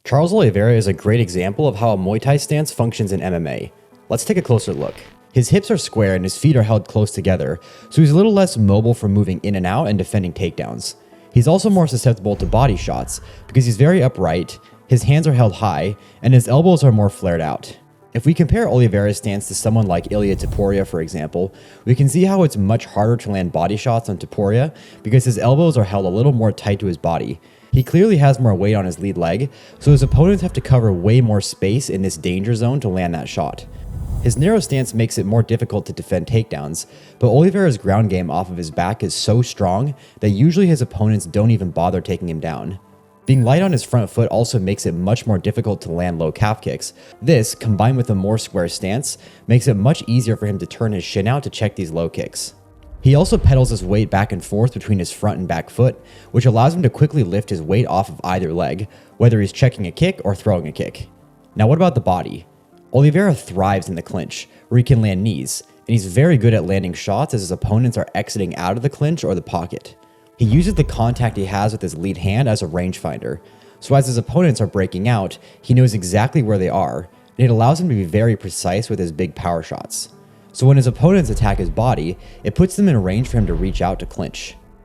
Charles Oliveira is a great example of how a Muay Thai stance functions in MMA. Let's take a closer look. His hips are square and his feet are held close together, so he's a little less mobile for moving in and out and defending takedowns. He's also more susceptible to body shots because he's very upright, his hands are held high, and his elbows are more flared out. If we compare Oliveira's stance to someone like Ilia Topuria, for example, we can see how it's much harder to land body shots on Topuria because his elbows are held a little more tight to his body. He clearly has more weight on his lead leg, so his opponents have to cover way more space in this danger zone to land that shot. His narrow stance makes it more difficult to defend takedowns, but Oliveira's ground game off of his back is so strong that usually his opponents don't even bother taking him down. Being light on his front foot also makes it much more difficult to land low calf kicks. This, combined with a more square stance, makes it much easier for him to turn his shin out to check these low kicks. He also pedals his weight back and forth between his front and back foot, which allows him to quickly lift his weight off of either leg, whether he's checking a kick or throwing a kick. Now what about the body? Oliveira thrives in the clinch, where he can land knees, and he's very good at landing shots as his opponents are exiting out of the clinch or the pocket. He uses the contact he has with his lead hand as a rangefinder, so as his opponents are breaking out, he knows exactly where they are, and it allows him to be very precise with his big power shots. So when his opponents attack his body, it puts them in range for him to reach out to clinch.